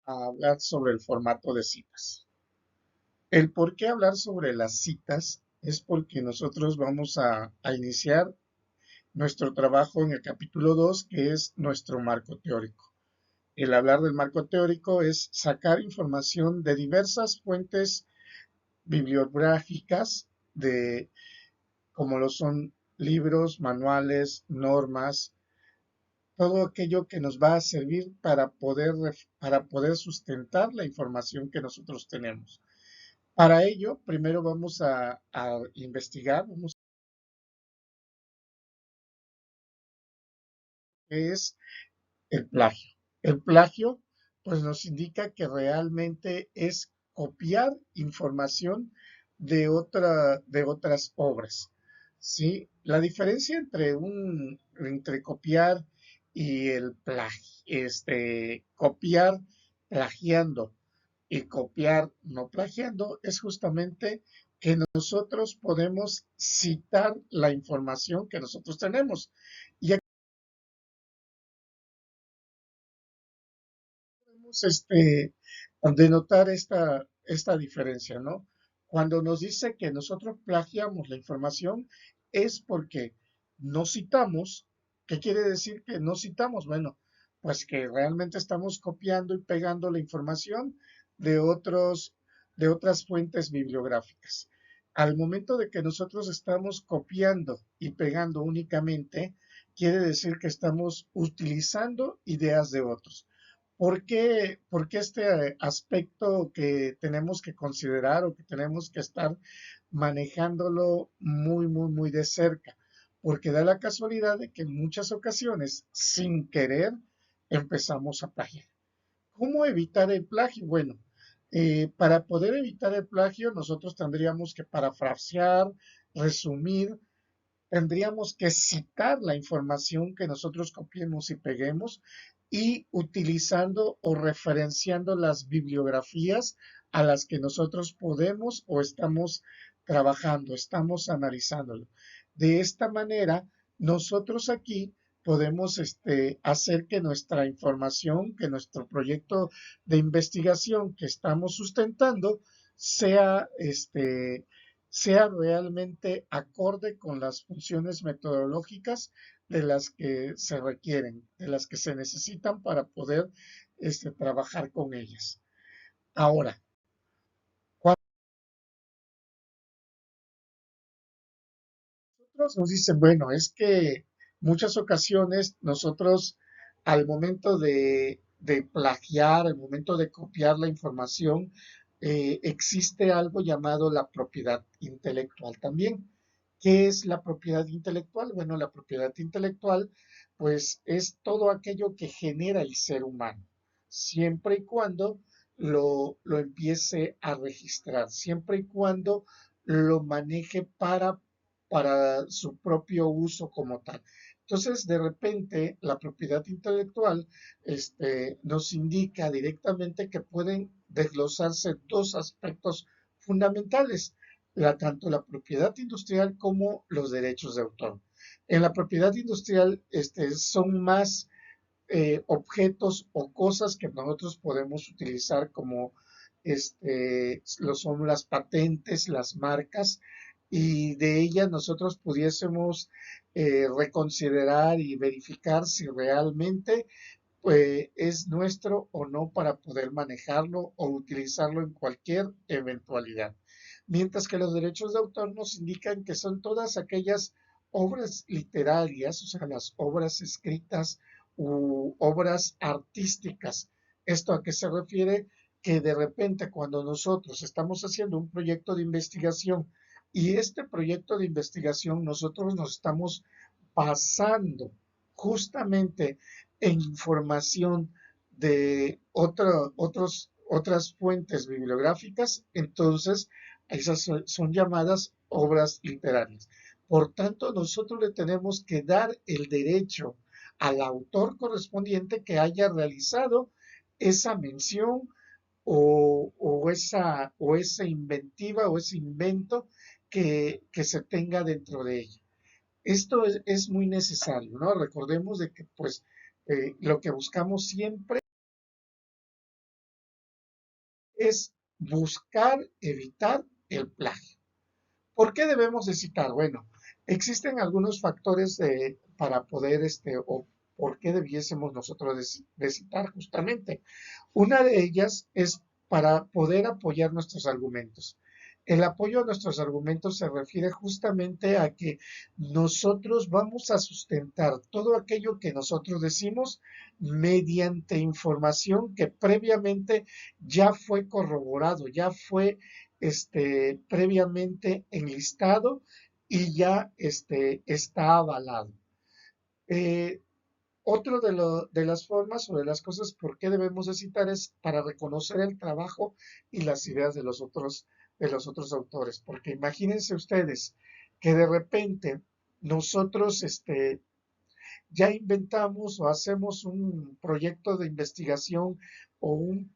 a hablar sobre el formato de citas. El por qué hablar sobre las citas es porque nosotros vamos a iniciar nuestro trabajo en el capítulo 2, que es nuestro marco teórico. El hablar del marco teórico es sacar información de diversas fuentes bibliográficas, como lo son libros, manuales, normas, todo aquello que nos va a servir para poder sustentar la información que nosotros tenemos. Para ello, primero vamos a investigar, qué es el plagio. El plagio, pues nos indica que realmente es copiar información de otras obras. ¿Sí? La diferencia entre copiar y el plagio, copiar plagiando y copiar no plagiando es justamente que nosotros podemos citar la información que nosotros tenemos. Y aquí podemos denotar esta diferencia, ¿no? Cuando nos dice que nosotros plagiamos la información es porque no citamos. ¿Qué quiere decir que no citamos? Bueno, pues que realmente estamos copiando y pegando la información de de otras fuentes bibliográficas. Al momento de que nosotros estamos copiando y pegando únicamente, quiere decir que estamos utilizando ideas de otros. ¿Por qué este aspecto que tenemos que considerar o que tenemos que estar manejándolo muy, muy, muy de cerca? Porque da la casualidad de que en muchas ocasiones, sin querer, empezamos a plagiar. ¿Cómo evitar el plagio? Bueno, para poder evitar el plagio, nosotros tendríamos que parafrasear, resumir, tendríamos que citar la información que nosotros copiemos y peguemos y utilizando o referenciando las bibliografías a las que nosotros podemos o estamos trabajando, estamos analizándolo. De esta manera, nosotros aquí podemos hacer que nuestra información, que nuestro proyecto de investigación que estamos sustentando sea sea realmente acorde con las funciones metodológicas de las que se requieren, de las que se necesitan para poder trabajar con ellas. Ahora, cuando nosotros nos dicen, bueno, es que muchas ocasiones nosotros al momento de plagiar, al momento de copiar la información, existe algo llamado la propiedad intelectual también. ¿Qué es la propiedad intelectual? Bueno, la propiedad intelectual, pues es todo aquello que genera el ser humano, siempre y cuando lo empiece a registrar, siempre y cuando lo maneje para su propio uso como tal. Entonces, de repente, la propiedad intelectual nos indica directamente que pueden desglosarse dos aspectos fundamentales, tanto la propiedad industrial como los derechos de autor. En la propiedad industrial son más objetos o cosas que nosotros podemos utilizar como lo son las patentes, las marcas, y de ellas nosotros pudiésemos reconsiderar y verificar si realmente es nuestro o no para poder manejarlo o utilizarlo en cualquier eventualidad. Mientras que los derechos de autor nos indican que son todas aquellas obras literarias, o sea, las obras escritas u obras artísticas. ¿Esto a qué se refiere? Que de repente cuando nosotros estamos haciendo un proyecto de investigación y este proyecto de investigación nosotros nos estamos basando justamente en información de otras fuentes bibliográficas, entonces esas son llamadas obras literarias. Por tanto, nosotros le tenemos que dar el derecho al autor correspondiente que haya realizado esa mención o esa inventiva o ese invento que se tenga dentro de ella. Esto es muy necesario, ¿no? Recordemos de que pues lo que buscamos siempre es buscar evitar el plagio. ¿Por qué debemos de citar? Bueno, existen algunos factores para poder, o por qué debiésemos nosotros de citar justamente. Una de ellas es para poder apoyar nuestros argumentos. El apoyo a nuestros argumentos se refiere justamente a que nosotros vamos a sustentar todo aquello que nosotros decimos mediante información que previamente ya fue corroborado, ya fue previamente enlistado y ya está avalado. Eh, Otro de las formas o de las cosas por qué debemos de citar es para reconocer el trabajo y las ideas de los otros autores. Porque imagínense ustedes que de repente nosotros ya inventamos o hacemos un proyecto de investigación o un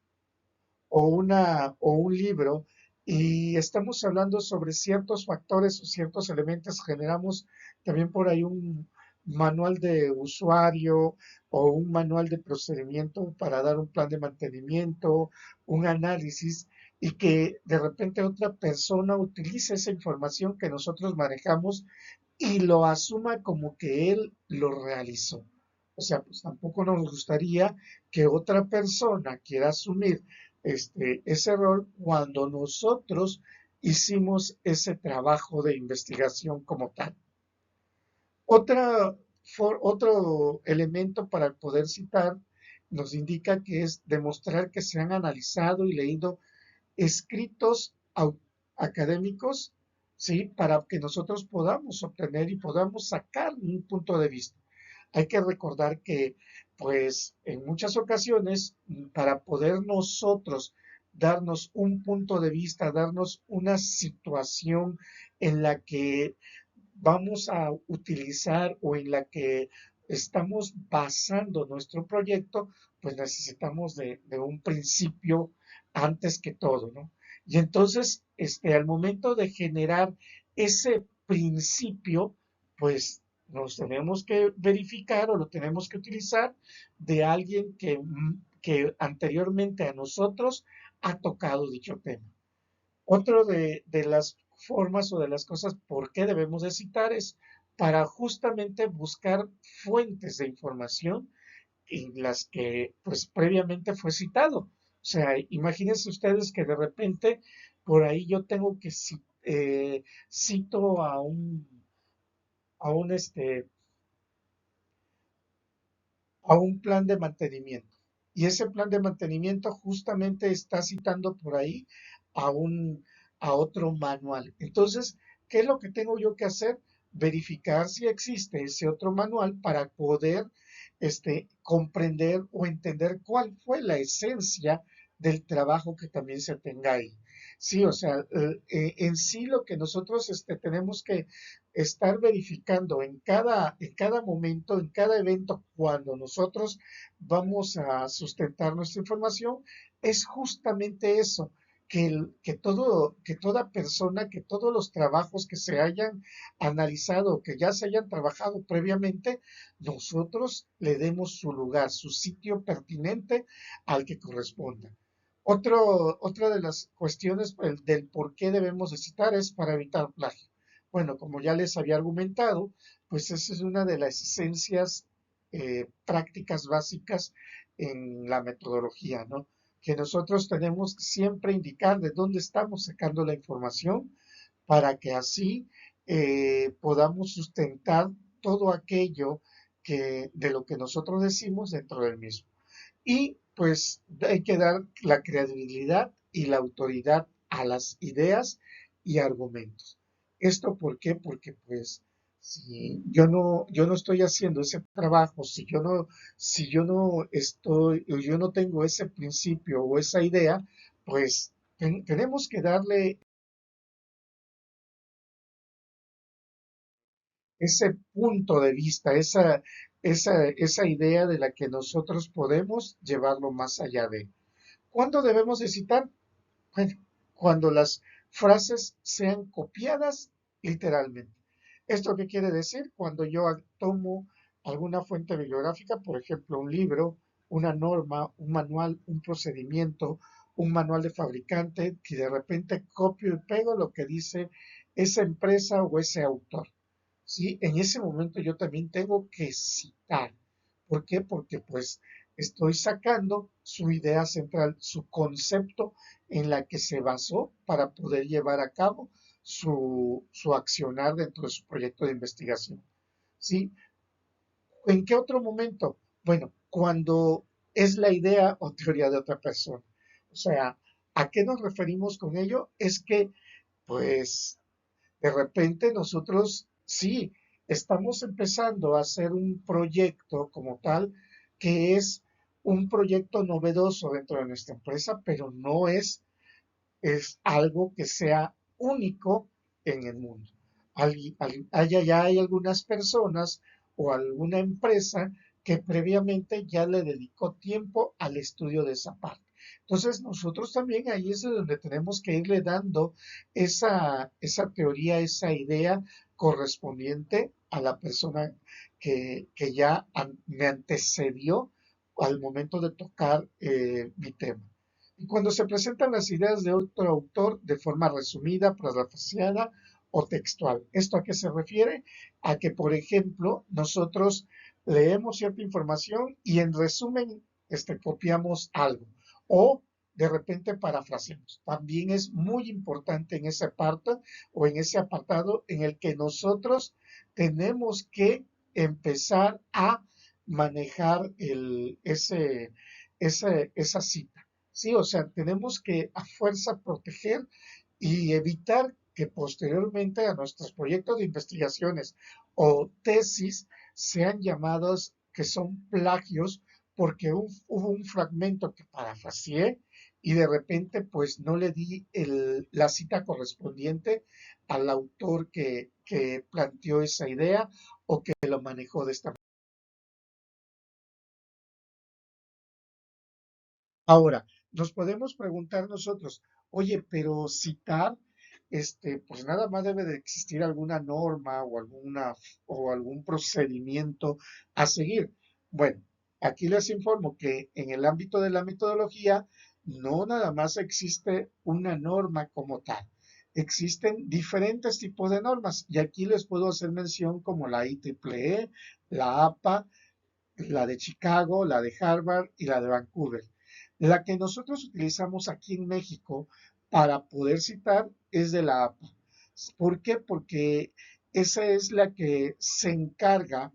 libro y estamos hablando sobre ciertos factores o ciertos elementos, generamos también por ahí un manual de usuario o un manual de procedimiento para dar un plan de mantenimiento, un análisis y que de repente otra persona utilice esa información que nosotros manejamos y lo asuma como que él lo realizó. O sea, pues tampoco nos gustaría que otra persona quiera asumir ese rol cuando nosotros hicimos ese trabajo de investigación como tal. Otro elemento para poder citar nos indica que es demostrar que se han analizado y leído escritos académicos, ¿sí? Para que nosotros podamos obtener y podamos sacar un punto de vista. Hay que recordar que, pues, en muchas ocasiones, para poder nosotros darnos un punto de vista, darnos una situación en la que vamos a utilizar o en la que estamos basando nuestro proyecto, pues necesitamos de un principio antes que todo, ¿no? Y entonces, al momento de generar ese principio, pues nos tenemos que verificar o lo tenemos que utilizar de alguien que anteriormente a nosotros ha tocado dicho tema. Otro de las formas o de las cosas por qué debemos de citar es para justamente buscar fuentes de información en las que pues previamente fue citado. O sea, imagínense ustedes que de repente por ahí yo tengo que cito a un a un plan de mantenimiento. Y ese plan de mantenimiento justamente está citando por ahí a a otro manual. Entonces, ¿qué es lo que tengo yo que hacer? Verificar si existe ese otro manual para poder comprender o entender cuál fue la esencia del trabajo que también se tenga ahí. Sí, o sea, en sí lo que nosotros tenemos que estar verificando en cada momento, en cada evento, cuando nosotros vamos a sustentar nuestra información, es justamente eso, que toda persona, que todos los trabajos que se hayan analizado, que ya se hayan trabajado previamente, nosotros le demos su lugar, su sitio pertinente al que corresponda. Otra de las cuestiones del por qué debemos de citar es para evitar plagio. Bueno, como ya les había argumentado, pues esa es una de las esencias prácticas básicas en la metodología, ¿no? Que nosotros tenemos que siempre indicar de dónde estamos sacando la información para que así podamos sustentar todo aquello de lo que nosotros decimos dentro del mismo. Y pues hay que dar la credibilidad y la autoridad a las ideas y argumentos. ¿Esto por qué? Porque pues si yo no estoy haciendo ese trabajo, si yo no estoy, o yo no tengo ese principio o esa idea, pues tenemos que darle ese punto de vista, esa idea de la que nosotros podemos llevarlo más allá de. ¿Cuándo debemos de citar? Bueno, cuando las frases sean copiadas literalmente. ¿Esto qué quiere decir? Cuando yo tomo alguna fuente bibliográfica, por ejemplo, un libro, una norma, un manual, un procedimiento un manual de fabricante que de repente copio y pego lo que dice esa empresa o ese autor. ¿Sí? En ese momento yo también tengo que citar. ¿Por qué? Porque pues estoy sacando su idea central, su concepto en la que se basó para poder llevar a cabo su accionar dentro de su proyecto de investigación. ¿Sí? ¿En qué otro momento? Bueno, cuando es la idea o teoría de otra persona. O sea, ¿a qué nos referimos con ello? Es que, pues, de repente nosotros sí estamos empezando a hacer un proyecto como tal que es un proyecto novedoso dentro de nuestra empresa, pero no es algo que sea único en el mundo. Ya hay algunas personas o alguna empresa que previamente ya le dedicó tiempo al estudio de esa parte. Entonces nosotros también ahí es donde tenemos que irle dando esa teoría, esa idea correspondiente a la persona que ya me antecedió al momento de tocar mi tema. Y cuando se presentan las ideas de otro autor de forma resumida, parafraseada o textual. ¿Esto a qué se refiere? A que, por ejemplo, nosotros leemos cierta información y en resumen copiamos algo o de repente parafraseamos. También es muy importante en ese parte o en ese apartado en el que nosotros tenemos que empezar a manejar esa cita. Sí, o sea, tenemos que a fuerza proteger y evitar que posteriormente a nuestros proyectos de investigaciones o tesis sean llamados que son plagios porque hubo un fragmento que parafraseé y de repente pues no le di la cita correspondiente al autor que planteó esa idea o que lo manejó de esta manera. Ahora, nos podemos preguntar nosotros, oye, pero citar, pues nada más debe de existir alguna norma o algún procedimiento a seguir. Bueno, aquí les informo que en el ámbito de la metodología no nada más existe una norma como tal. Existen diferentes tipos de normas y aquí les puedo hacer mención como la IEEE, la APA, la de Chicago, la de Harvard y la de Vancouver. La que nosotros utilizamos aquí en México para poder citar es de la APA. ¿Por qué? Porque esa es la que se encarga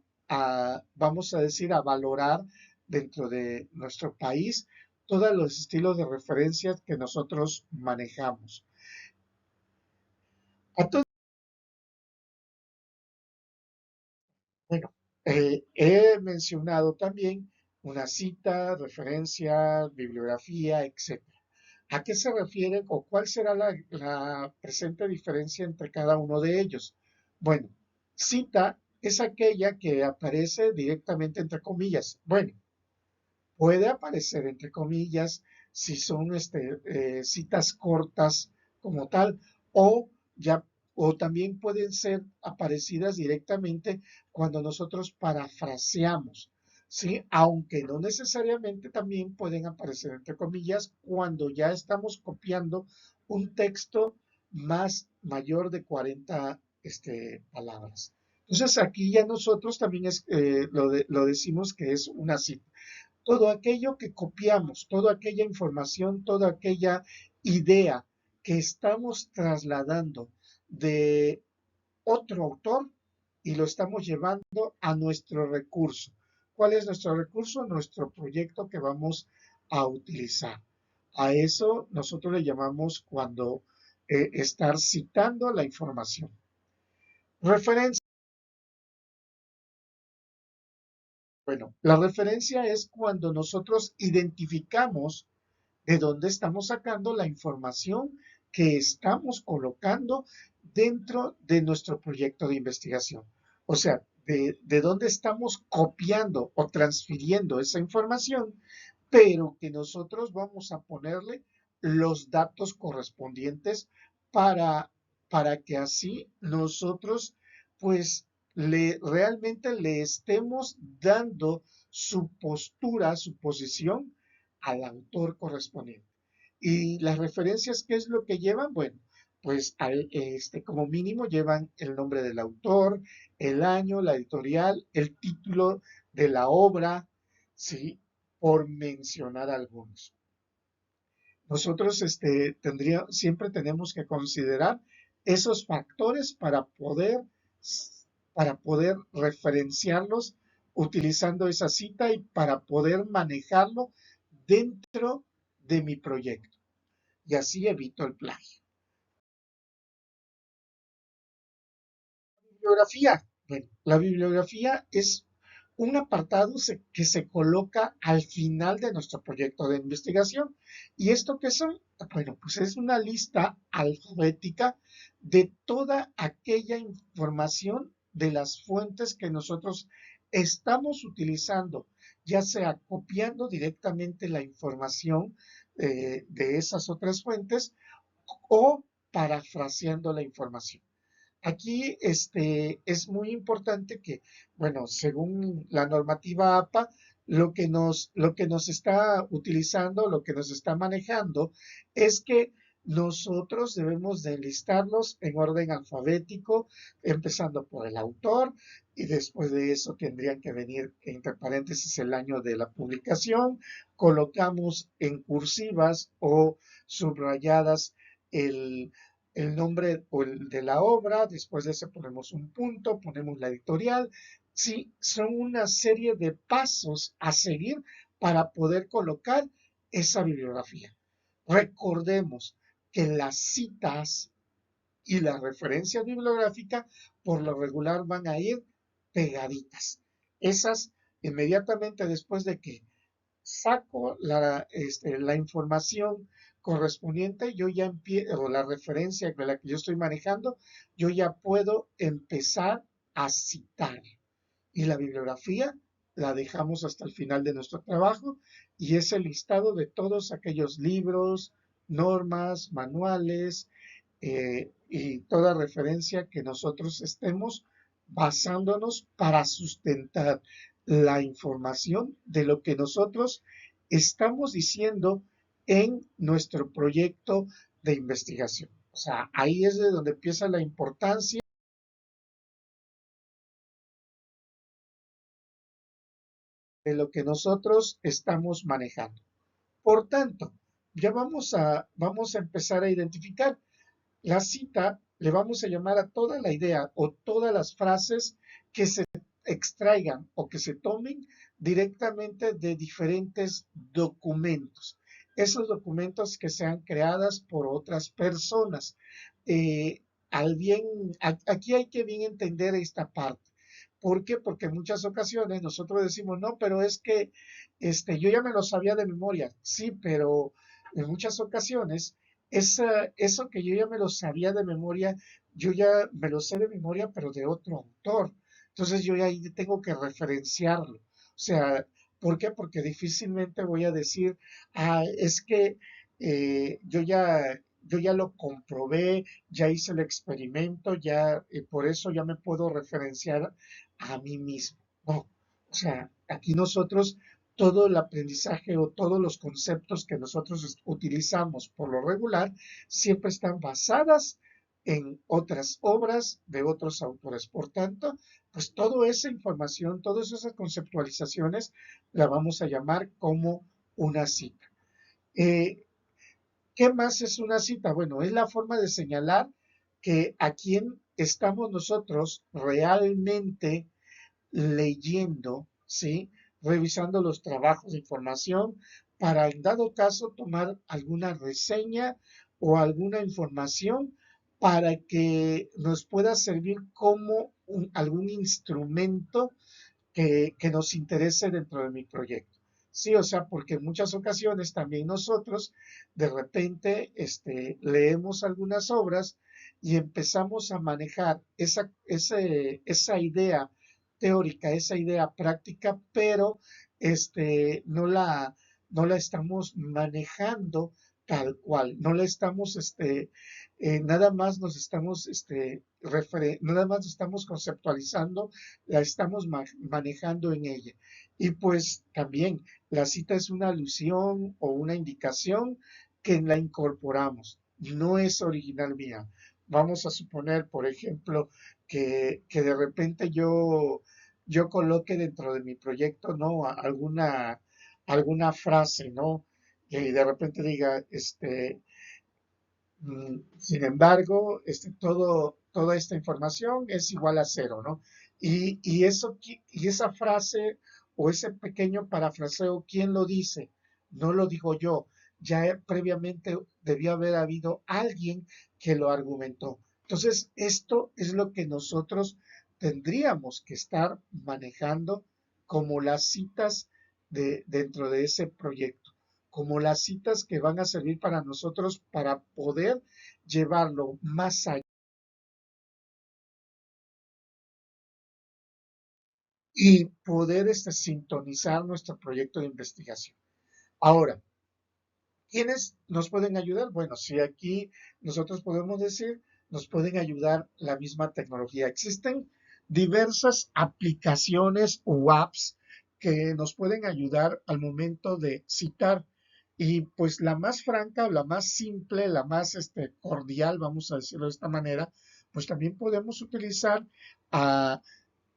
vamos a decir, a valorar dentro de nuestro país todos los estilos de referencias que nosotros manejamos. Entonces, bueno, he mencionado también una cita, referencia, bibliografía, etcétera. ¿A qué se refiere o cuál será la presente diferencia entre cada uno de ellos? Bueno, cita es aquella que aparece directamente entre comillas. Bueno, puede aparecer entre comillas si son citas cortas como tal o ya o también pueden ser aparecidas directamente cuando nosotros parafraseamos, ¿sí? Aunque no necesariamente también pueden aparecer entre comillas cuando ya estamos copiando un texto más mayor de 40 palabras. Entonces aquí ya nosotros también lo decimos que es una cita todo aquello que copiamos, toda aquella información, toda aquella idea que estamos trasladando de otro autor y lo estamos llevando a nuestro recurso. ¿Cuál es nuestro recurso? Nuestro proyecto que vamos a utilizar. A eso nosotros le llamamos cuando estar citando la información. Referencia. Bueno, la referencia es cuando nosotros identificamos de dónde estamos sacando la información que estamos colocando dentro de nuestro proyecto de investigación. O sea, de dónde estamos copiando o transfiriendo esa información, pero que nosotros vamos a ponerle los datos correspondientes para, para que así nosotros pues realmente le estemos dando su postura, su posición al autor correspondiente. Y las referencias, ¿qué es lo que llevan? Bueno, pues como mínimo llevan el nombre del autor, el año, la editorial, el título de la obra, ¿sí? Por mencionar algunos. Nosotros siempre tenemos que considerar esos factores para poder referenciarlos utilizando esa cita y para poder manejarlo dentro de mi proyecto. Y así evito el plagio. Bibliografía. Bueno, la bibliografía es un apartado que se coloca al final de nuestro proyecto de investigación. ¿Y esto qué son? Bueno, pues es una lista alfabética de toda aquella información de las fuentes que nosotros estamos utilizando, ya sea copiando directamente la información de esas otras fuentes o parafraseando la información. Aquí es muy importante que, bueno, según la normativa APA, lo que nos está utilizando, lo que nos está manejando, es que nosotros debemos de enlistarlos en orden alfabético, empezando por el autor, y después de eso tendrían que venir, entre paréntesis, el año de la publicación. Colocamos en cursivas o subrayadas el nombre o el de la obra, después de eso ponemos un punto, ponemos la editorial. Sí, son una serie de pasos a seguir para poder colocar esa bibliografía. Recordemos que las citas y la referencia bibliográfica por lo regular van a ir pegaditas. Esas inmediatamente después de que saco la información correspondiente, yo ya empiezo, o la referencia de la que yo estoy manejando, yo ya puedo empezar a citar. Y la bibliografía la dejamos hasta el final de nuestro trabajo y es el listado de todos aquellos libros, normas, manuales y toda referencia que nosotros estemos basándonos para sustentar la información de lo que nosotros estamos diciendo en nuestro proyecto de investigación. O sea, ahí es de donde empieza la importancia de lo que nosotros estamos manejando. Por tanto, ya vamos a empezar a identificar la cita, le vamos a llamar a toda la idea o todas las frases que se extraigan o que se tomen directamente de diferentes documentos. Esos documentos que sean creadas por otras personas. Eh, Aquí hay que bien entender esta parte. ¿Por qué? Porque en muchas ocasiones nosotros decimos, no, pero es que yo ya me lo sabía de memoria. Sí, pero en muchas ocasiones eso que yo ya me lo sabía de memoria, yo ya me lo sé de memoria, pero de otro autor. Entonces yo ya ahí tengo que referenciarlo. O sea, ¿por qué? Porque difícilmente voy a decir, es que yo ya lo comprobé, ya hice el experimento, ya por eso ya me puedo referenciar a mí mismo. No, o sea, aquí nosotros todo el aprendizaje o todos los conceptos que nosotros utilizamos por lo regular siempre están basadas en otras obras de otros autores. Por tanto, pues toda esa información, todas esas conceptualizaciones la vamos a llamar como una cita. Eh, ¿Qué más es una cita? Bueno, es la forma de señalar que a quién estamos nosotros realmente leyendo, ¿sí? Revisando los trabajos de información para, en dado caso, tomar alguna reseña o alguna información para que nos pueda servir como algún instrumento que nos interese dentro de mi proyecto. Sí, o sea, porque en muchas ocasiones también nosotros de repente leemos algunas obras y empezamos a manejar esa idea teórica, esa idea práctica, pero no la estamos manejando tal cual, no la estamos, nada más nos estamos, nada más estamos conceptualizando, la estamos manejando en ella. Y pues también la cita es una alusión o una indicación que la incorporamos, no es original mía. Vamos a suponer, por ejemplo, que de repente yo coloque dentro de mi proyecto, ¿no? Alguna frase, ¿no? Y de repente diga, sin embargo, toda esta información es igual a cero, ¿no? Y esa frase o ese pequeño parafraseo, ¿quién lo dice? No lo digo yo. Ya previamente debió haber habido alguien que lo argumentó. Entonces, esto es lo que nosotros tendríamos que estar manejando como las citas dentro de ese proyecto, como las citas que van a servir para nosotros para poder llevarlo más allá y poder sintonizar nuestro proyecto de investigación. Ahora, ¿quiénes nos pueden ayudar? Bueno, si aquí nosotros podemos decir, nos pueden ayudar la misma tecnología. Existen diversas aplicaciones o apps que nos pueden ayudar al momento de citar. Y pues la más franca, la más simple, la más cordial, vamos a decirlo de esta manera, pues también podemos utilizar a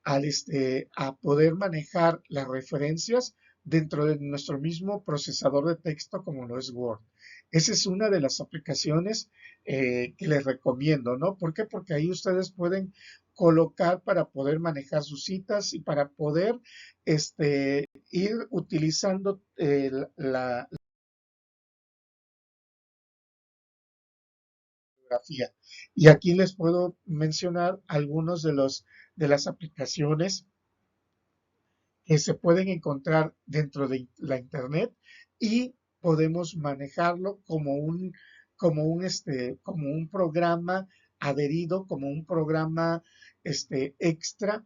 a poder manejar las referencias dentro de nuestro mismo procesador de texto como lo es Word. Esa es una de las aplicaciones que les recomiendo, ¿no? ¿Por qué? Porque ahí ustedes pueden colocar para poder manejar sus citas y para poder ir utilizando la bibliografía. Y aquí les puedo mencionar algunos de las aplicaciones que se pueden encontrar dentro de la Internet y podemos manejarlo como un programa adherido, como un programa extra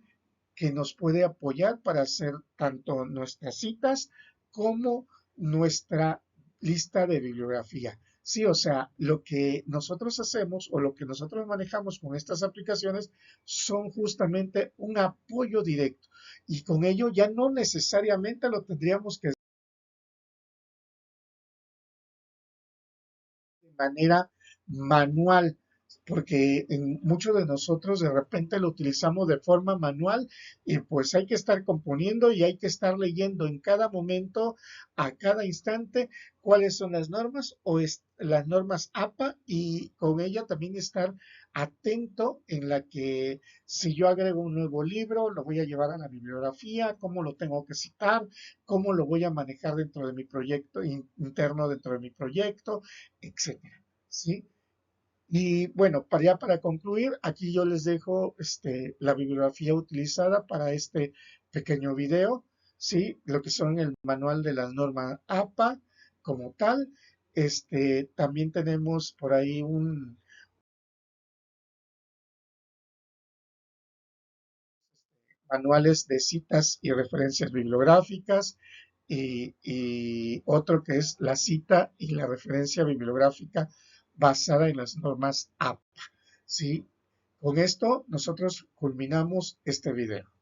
que nos puede apoyar para hacer tanto nuestras citas como nuestra lista de bibliografía. Sí, o sea, lo que nosotros hacemos o lo que nosotros manejamos con estas aplicaciones son justamente un apoyo directo y con ello ya no necesariamente lo tendríamos que hacer de manera manual, porque en muchos de nosotros de repente lo utilizamos de forma manual y pues hay que estar componiendo y hay que estar leyendo en cada momento, a cada instante, cuáles son las normas o las normas APA y con ella también estar atento en la que si yo agrego un nuevo libro, lo voy a llevar a la bibliografía, cómo lo tengo que citar, cómo lo voy a manejar dentro de mi proyecto interno, dentro de mi proyecto, etcétera. ¿Sí? Y bueno, ya para concluir, aquí yo les dejo la bibliografía utilizada para este pequeño video, ¿sí? Lo que son el manual de las normas APA como tal. También tenemos por ahí un manuales de citas y referencias bibliográficas y otro que es la cita y la referencia bibliográfica basada en las normas APA, ¿sí? Con esto nosotros culminamos este video.